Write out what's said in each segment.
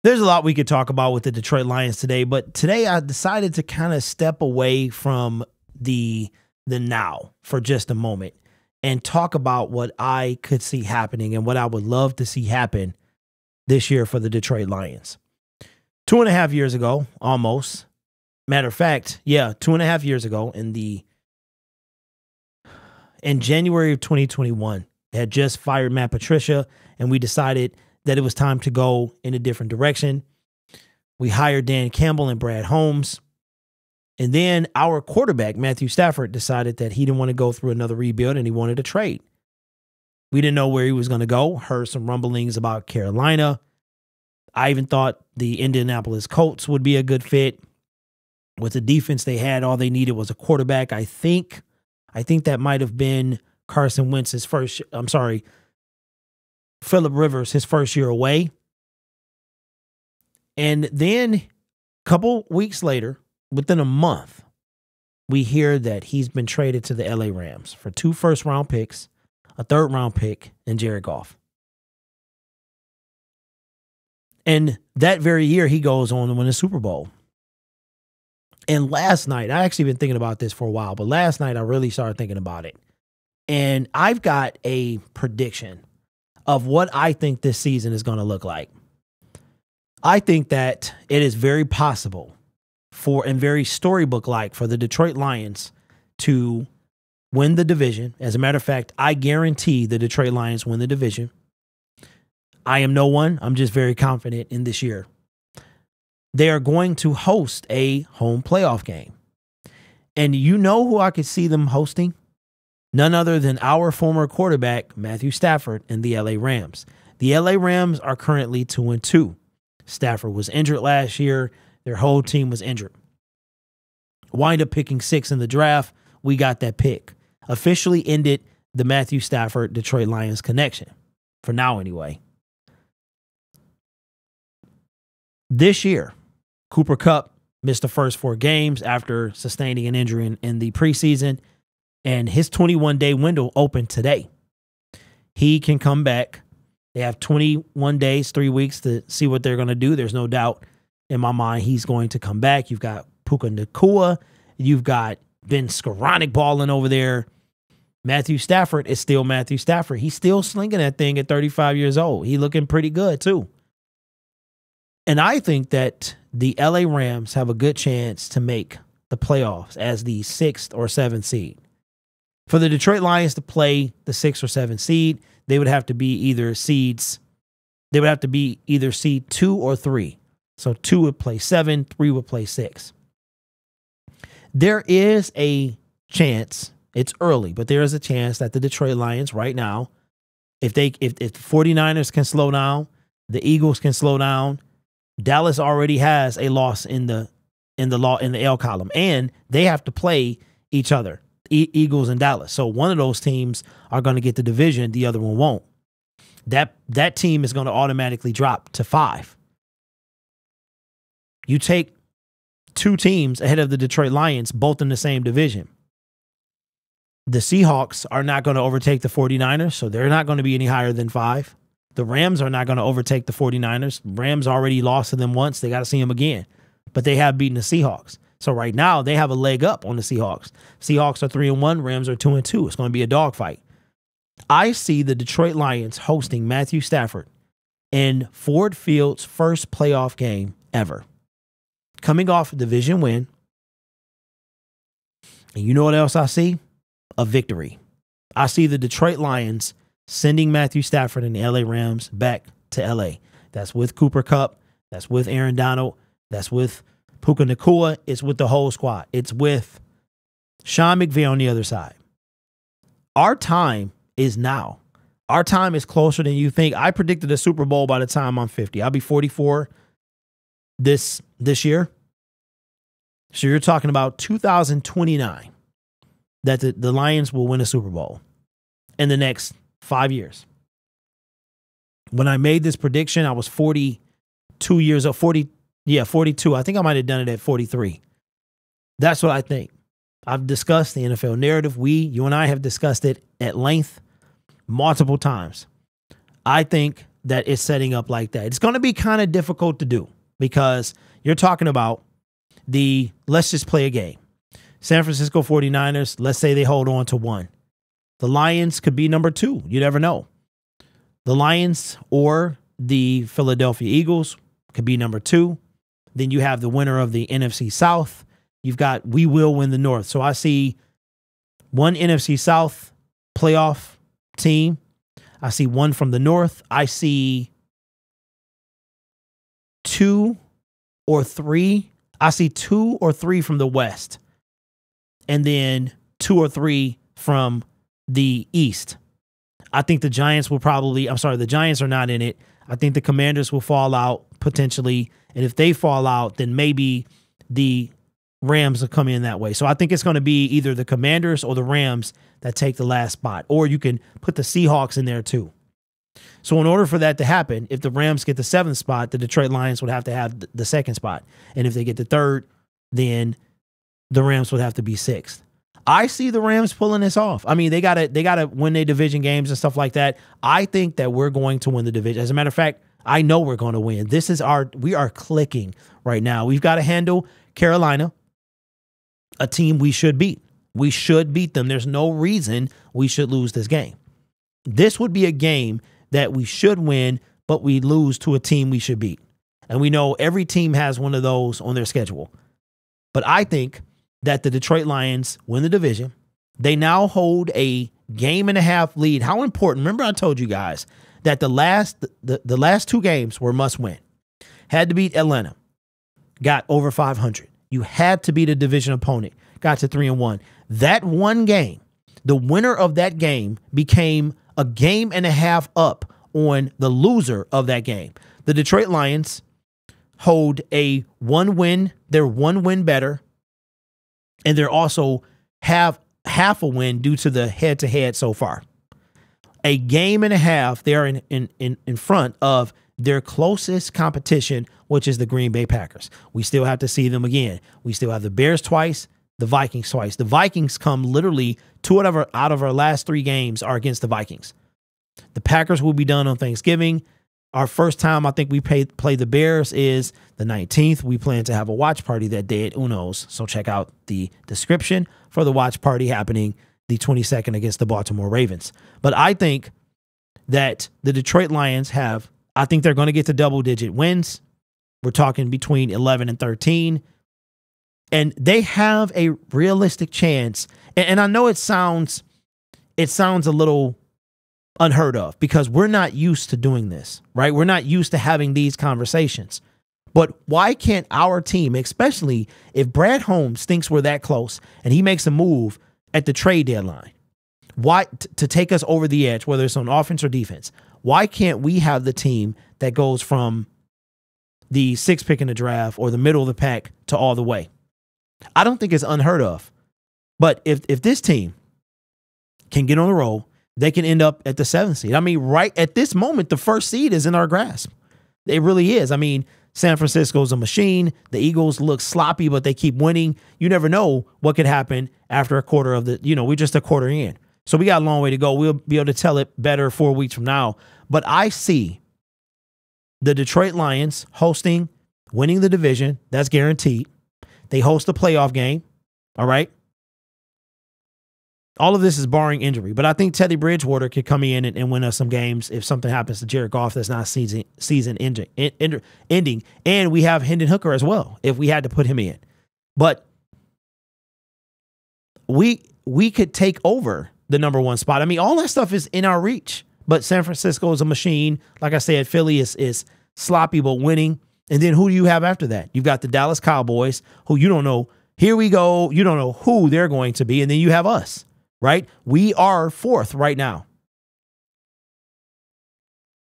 There's a lot we could talk about with the Detroit Lions today, but today I decided to kind of step away from the now for just a moment and talk about what I could see happening and what I would love to see happen this year for the Detroit Lions. 2.5 years ago, almost. Matter of fact, 2.5 years ago in January of 2021, they had just fired Matt Patricia, and we decided that it was time to go in a different direction. We hired Dan Campbell and Brad Holmes. And then our quarterback, Matthew Stafford, decided that he didn't want to go through another rebuild and he wanted to trade. We didn't know where he was going to go. Heard some rumblings about Carolina. I even thought the Indianapolis Colts would be a good fit. With the defense they had, all they needed was a quarterback. I think that might have been Carson Wentz's Phillip Rivers, his first year away. And then a couple weeks later, within a month, we hear that he's been traded to the LA Rams for 2 first-round picks, a 3rd-round pick, and Jared Goff. And that very year, he goes on to win a Super Bowl. And last night, I actually been thinking about this for a while, but last night I really started thinking about it. And I've got a prediction of what I think this season is going to look like. I think that it is very possible and very storybook-like for the Detroit Lions to win the division. As a matter of fact, I guarantee the Detroit Lions win the division. I am no one. I'm just very confident in this year. They are going to host a home playoff game. And you know who I could see them hosting? None other than our former quarterback, Matthew Stafford, and the LA Rams. The LA Rams are currently 2-2. Stafford was injured last year. Their whole team was injured. Wind up picking 6 in the draft. We got that pick. Officially ended the Matthew Stafford Detroit Lions connection. For now, anyway. This year, Cooper Kupp missed the first 4 games after sustaining an injury in the preseason. And his 21-day window opened today. He can come back. They have 21 days, 3 weeks to see what they're going to do. There's no doubt in my mind he's going to come back. You've got Puka Nacua. You've got Ben Skoranek balling over there. Matthew Stafford is still Matthew Stafford. He's still slinging that thing at 35 years old. He's looking pretty good, too. And I think that the LA Rams have a good chance to make the playoffs as the 6th or 7th seed. For the Detroit Lions to play the 6th or 7th seed, they would have to be either seed 2 or 3. So 2 would play 7, 3 would play 6. There is a chance, it's early, but there is a chance that the Detroit Lions right now, if the 49ers can slow down, the Eagles can slow down, Dallas already has a loss in the L column, and they have to play each other. Eagles and Dallas. So one of those teams are going to get the division. The other one won't. That team is going to automatically drop to 5. You take 2 teams ahead of the Detroit Lions, both in the same division. The Seahawks are not going to overtake the 49ers, so they're not going to be any higher than 5. The Rams are not going to overtake the 49ers. Rams already lost to them once. They got to see them again. But they have beaten the Seahawks. So right now, they have a leg up on the Seahawks. Seahawks are 3-1. Rams are 2-2. It's going to be a dogfight. I see the Detroit Lions hosting Matthew Stafford in Ford Field's first playoff game ever. Coming off a division win. And you know what else I see? A victory. I see the Detroit Lions sending Matthew Stafford and the LA Rams back to LA. That's with Cooper Kupp. That's with Aaron Donald. That's with Puka Nacua. It's with the whole squad. It's with Sean McVay on the other side. Our time is now. Our time is closer than you think. I predicted a Super Bowl by the time I'm 50. I'll be 44 this year. So you're talking about 2029 that the Lions will win a Super Bowl in the next 5 years. When I made this prediction, I was 42 years old. 42. I think I might have done it at 43. That's what I think. I've discussed the NFL narrative. You and I have discussed it at length multiple times. I think that it's setting up like that. It's going to be kind of difficult to do because you're talking about let's just play a game. San Francisco 49ers, let's say they hold on to 1. The Lions could be number 2. You never know. The Lions or the Philadelphia Eagles could be number 2. Then you have the winner of the NFC South. You've got we will win the North. So I see one NFC South playoff team. I see one from the North. I see 2 or 3. I see 2 or 3 from the West. And then 2 or 3 from the East. I think the Giants the Giants are not in it. I think the Commanders will fall out potentially. And if they fall out, then maybe the Rams will come in that way. So I think it's going to be either the Commanders or the Rams that take the last spot. Or you can put the Seahawks in there too. So in order for that to happen, if the Rams get the 7th spot, the Detroit Lions would have to have the 2nd spot. And if they get the 3rd, then the Rams would have to be 6th. I see the Rams pulling this off. I mean, they gotta win their division games and stuff like that. I think that we're going to win the division. As a matter of fact, I know we're going to win. We are clicking right now. We've got to handle Carolina, a team we should beat. We should beat them. There's no reason we should lose this game. This would be a game that we should win, but we lose to a team we should beat. And we know every team has one of those on their schedule. But I think that the Detroit Lions win the division. They now hold a 1.5 lead. How important? Remember I told you guys that the last 2 games were must win. Had to beat Atlanta. Got over 500. You had to beat a division opponent. Got to 3-1. That one game, the winner of that game became a 1.5 up on the loser of that game. The Detroit Lions hold a 1 win. They're 1 win better. And they're also half a win due to the head-to-head so far. A 1.5, they're in front of their closest competition, which is the Green Bay Packers. We still have to see them again. We still have the Bears twice, the Vikings twice. The Vikings come literally 2 out of our last 3 games are against the Vikings. The Packers will be done on Thanksgiving. Our first time I think we play the Bears is the 19th. We plan to have a watch party that day at Uno's. So check out the description for the watch party happening the 22nd against the Baltimore Ravens. But I think that the Detroit Lions I think they're going to get to double-digit wins. We're talking between 11 and 13. And they have a realistic chance. And I know it sounds a little unheard of because we're not used to doing this, right? We're not used to having these conversations. But why can't our team, especially if Brad Holmes thinks we're that close and he makes a move at the trade deadline, why to take us over the edge, whether it's on offense or defense, why can't we have the team that goes from the 6th pick in the draft or the middle of the pack to all the way? I don't think it's unheard of. But if this team can get on the roll, they can end up at the 7th seed. I mean, right at this moment, the 1st seed is in our grasp. It really is. I mean, San Francisco's a machine. The Eagles look sloppy, but they keep winning. You never know what could happen after a quarter of we're just a quarter in. So we got a long way to go. We'll be able to tell it better 4 weeks from now. But I see the Detroit Lions winning the division. That's guaranteed. They host a playoff game. All right. All of this is barring injury, but I think Teddy Bridgewater could come in and win us some games if something happens to Jared Goff that's not season ending. And we have Hendon Hooker as well if we had to put him in. But we could take over the number 1 spot. I mean, all that stuff is in our reach. But San Francisco is a machine. Like I said, Philly is sloppy but winning. And then who do you have after that? You've got the Dallas Cowboys, who you don't know. Here we go. You don't know who they're going to be. And then you have us. Right? We are 4th right now.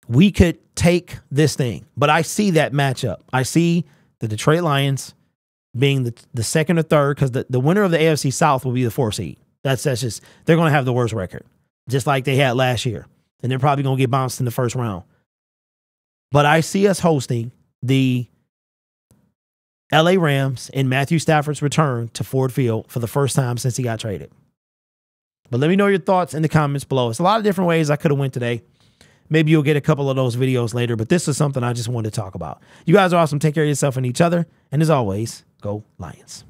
We could take this thing, but I see that matchup. I see the Detroit Lions being the 2nd or 3rd because the winner of the AFC South will be the 4th seed. That's just, they're going to have the worst record, just like they had last year. And they're probably going to get bounced in the 1st round. But I see us hosting the LA Rams in Matthew Stafford's return to Ford Field for the first time since he got traded. But let me know your thoughts in the comments below. It's a lot of different ways I could have went today. maybe you'll get a couple of those videos later, but this is something I just wanted to talk about. You guys are awesome. Take care of yourself and each other. And as always, go Lions.